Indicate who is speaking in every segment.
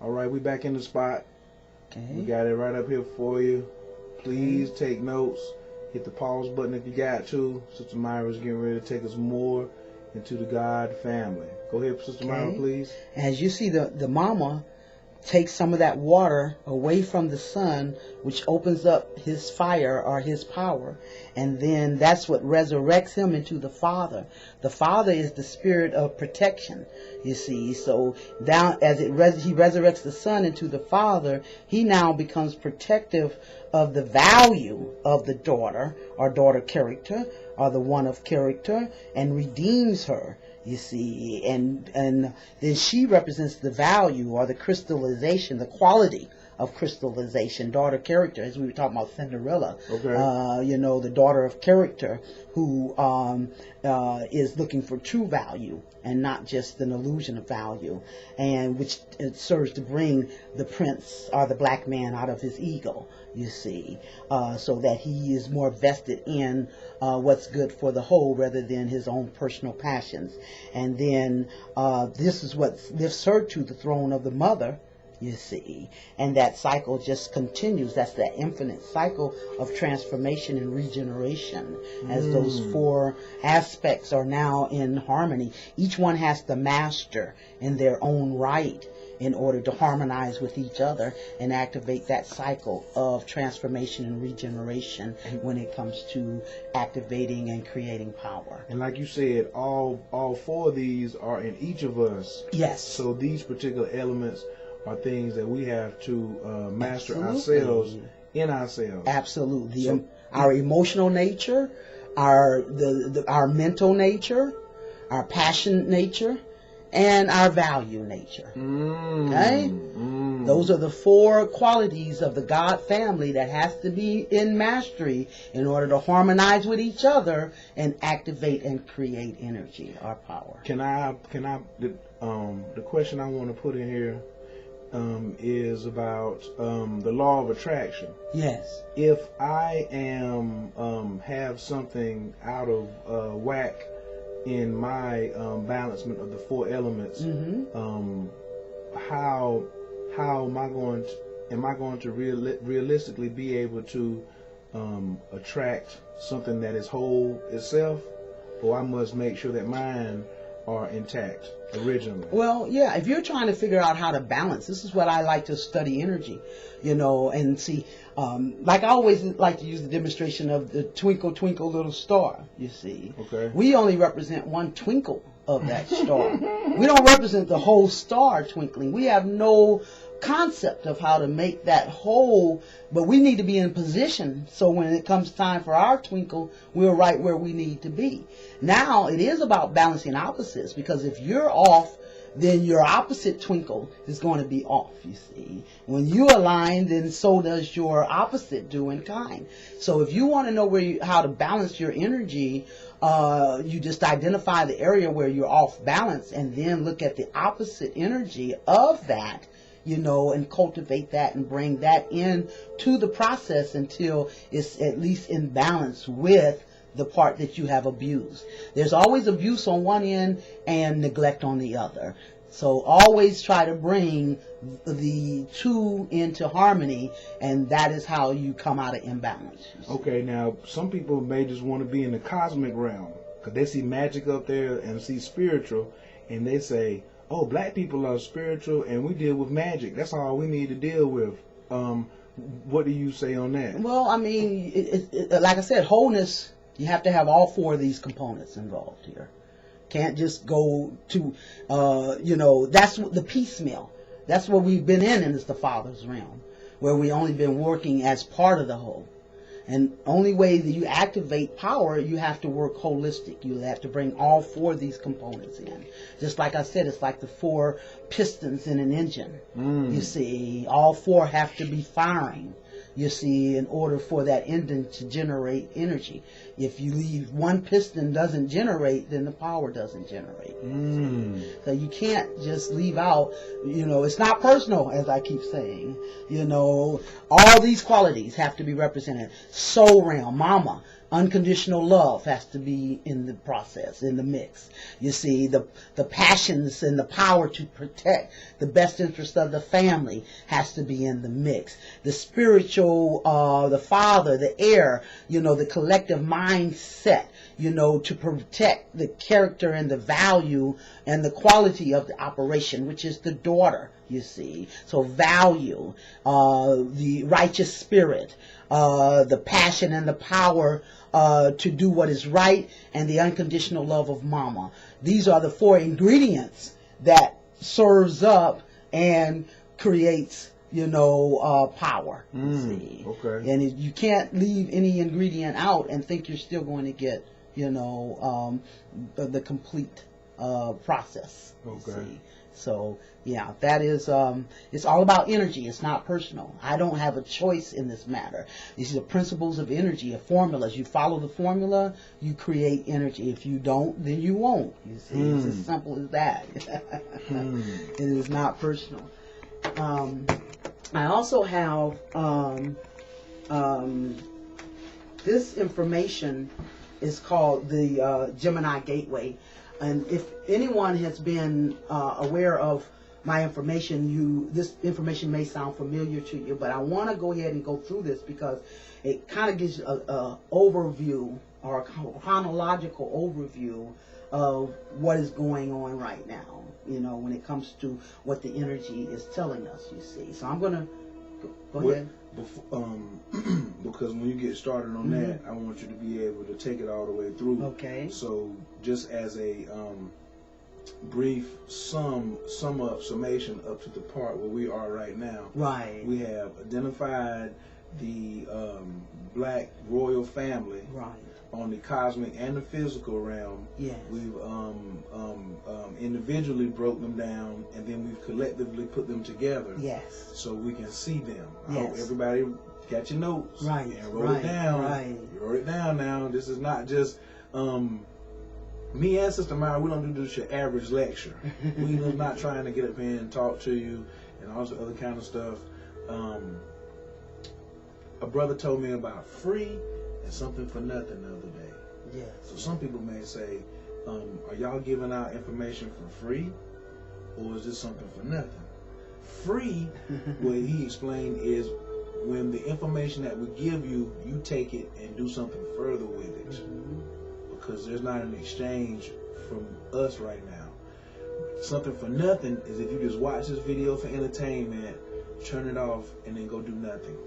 Speaker 1: All right, we back in the spot.
Speaker 2: Okay.
Speaker 1: We got it right up here for you. Please take notes. Hit the pause button if you got to. Sister MyRah's getting ready to take us more into the God family. Go ahead, Sister MyRah, please.
Speaker 2: As you see, the mama takes some of that water away from the son, which opens up his fire or his power, and then that's what resurrects him into the father. The father is the spirit of protection, you see. So down as he resurrects the son into the father, he now becomes protective of the value of the daughter or daughter character or the one of character, and redeems her, you see, and then she represents the value or the crystallization, the quality of crystallization, daughter character, as we were talking about Cinderella.
Speaker 1: Okay.
Speaker 2: The daughter of character who is looking for true value and not just an illusion of value, and which serves to bring the prince or the black man out of his ego, you see, so that he is more vested in what's good for the whole rather than his own personal passions. And then this is what lifts her to the throne of the mother, you see, and that cycle just continues. That's that infinite cycle of transformation and regeneration, as those four aspects are now in harmony. Each one has to master in their own right in order to harmonize with each other and activate that cycle of transformation and regeneration when it comes to activating and creating power.
Speaker 1: And like you said, all four of these are in each of us.
Speaker 2: Yes.
Speaker 1: So these particular elements are things that we have to master
Speaker 2: Absolutely.
Speaker 1: ourselves in ourselves.
Speaker 2: Absolutely.
Speaker 1: So,
Speaker 2: our emotional nature, our mental nature, our passion nature, and our value nature. Okay? Those are the four qualities of the God family that has to be in mastery in order to harmonize with each other and activate and create energy or power.
Speaker 1: The question I want to put in here is about the law of attraction.
Speaker 2: Yes.
Speaker 1: If I have something out of whack in my balancement of the four elements, how am I going to realistically be able to attract something that is whole itself, or I must make sure that mine are intact originally?
Speaker 2: Well, yeah, if you're trying to figure out how to balance, this is what I like to study energy, and see, like I always like to use the demonstration of the twinkle, twinkle, little star, you see.
Speaker 1: Okay.
Speaker 2: We only represent one twinkle of that star. We don't represent the whole star twinkling. We have no concept of how to make that whole, but we need to be in position so when it comes time for our twinkle, we're right where we need to be. Now it is about balancing opposites, because if you're off, then your opposite twinkle is going to be off, you see. When you align, then so does your opposite do in kind. So if you want to know how to balance your energy, you just identify the area where you're off balance and then look at the opposite energy of that, and cultivate that and bring that in to the process until it's at least in balance with the part that you have abused. There's always abuse on one end and neglect on the other. So always try to bring the two into harmony, and that is how you come out of imbalance.
Speaker 1: Okay, now some people may just want to be in the cosmic realm because they see magic up there and see spiritual, and they say, oh, black people are spiritual and we deal with magic. That's all we need to deal with. What do you say on that?
Speaker 2: Well, I mean, like I said, wholeness, you have to have all four of these components involved here. Can't just go to, that's the piecemeal. That's what we've been in is the Father's realm, where we only been working as part of the whole. And only way that you activate power, you have to work holistic. You have to bring all four of these components in. Just like I said, it's like the four pistons in an engine. You see, all four have to be firing, you see, in order for that engine to generate energy. If you leave one piston doesn't generate, then the power doesn't generate. So you can't just leave out, it's not personal, as I keep saying. All these qualities have to be represented. Soul realm, mama, Unconditional love has to be in the process, in the mix. You see, the passions and the power to protect the best interest of the family has to be in the mix. The spiritual, the father, the heir, the collective mindset, to protect the character and the value and the quality of the operation, which is the daughter, you see. So value, the righteous spirit, the passion and the power to do what is right, and the unconditional love of mama. These are the 4 ingredients that serves up and creates, power. You see.
Speaker 1: Okay.
Speaker 2: And you can't leave any ingredient out and think you're still going to get, the complete process.
Speaker 1: Okay.
Speaker 2: See. So yeah, that is it's all about energy. It's not personal. I don't have a choice in this matter. These are principles of energy, formulas. You follow the formula, you create energy. If you don't, then you won't. You see, it's as simple as that. It is not personal. I also have this information is called the Gemini Gateway. And if anyone has been aware of my information, this information may sound familiar to you, but I want to go ahead and go through this because it kind of gives you an overview or a chronological overview of what is going on right now, when it comes to what the energy is telling us, you see. So I'm going to go ahead.
Speaker 1: Because when you get started on that, I want you to be able to take it all the way through.
Speaker 2: Okay.
Speaker 1: So just as a brief summation up to the part where we are right now.
Speaker 2: Right.
Speaker 1: We have identified the black royal family.
Speaker 2: Right.
Speaker 1: On the cosmic and the physical realm.
Speaker 2: Yes.
Speaker 1: We've individually broke them down, and then we've collectively put them together.
Speaker 2: Yes.
Speaker 1: So we can see them. I
Speaker 2: Yes.
Speaker 1: hope everybody got your notes.
Speaker 2: Right.
Speaker 1: And wrote it down.
Speaker 2: Right.
Speaker 1: You wrote it down now. This is not just me and Sister MyRah. We don't do this your average lecture. We're not trying to get up here and talk to you and all the other kind of stuff. A brother told me about free and something for nothing the other day.
Speaker 2: Yes.
Speaker 1: So some people may say, are y'all giving out information for free, or is this something for nothing? Free, what he explained, is when the information that we give you, you take it and do something further with it. Because there's not an exchange from us right now. Something for nothing is if you just watch this video for entertainment, turn it off, and then go do nothing.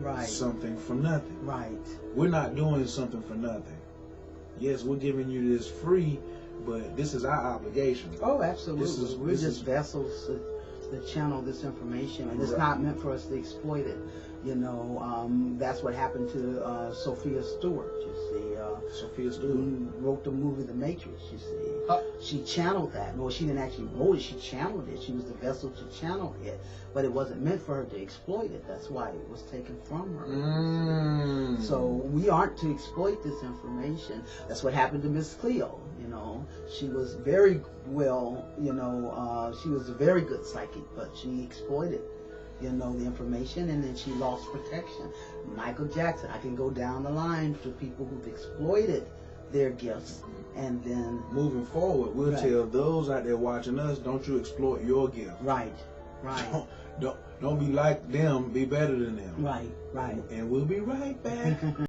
Speaker 2: Right.
Speaker 1: Something for nothing.
Speaker 2: Right.
Speaker 1: We're not doing something for nothing. Yes, we're giving you this free, but this is our obligation.
Speaker 2: Oh, absolutely. We're just vessels to channel this information, and it's not meant for us to exploit it. That's what happened to Sophia Stewart, you see.
Speaker 1: Sophia Stewart
Speaker 2: who wrote the movie The Matrix, you see. She channeled that. No, she didn't actually wrote it. She channeled it. She was the vessel to channel it. But it wasn't meant for her to exploit it. That's why it was taken from her. So we aren't to exploit this information. That's what happened to Miss Cleo. She was very well, she was a very good psychic, but she exploited the information, and then she lost protection. Michael Jackson, I can go down the line to people who've exploited their gifts, and then
Speaker 1: moving forward, we'll tell those out there watching us, don't you exploit your gift.
Speaker 2: Right.
Speaker 1: Don't be like them, be better than them.
Speaker 2: Right.
Speaker 1: And we'll be right back.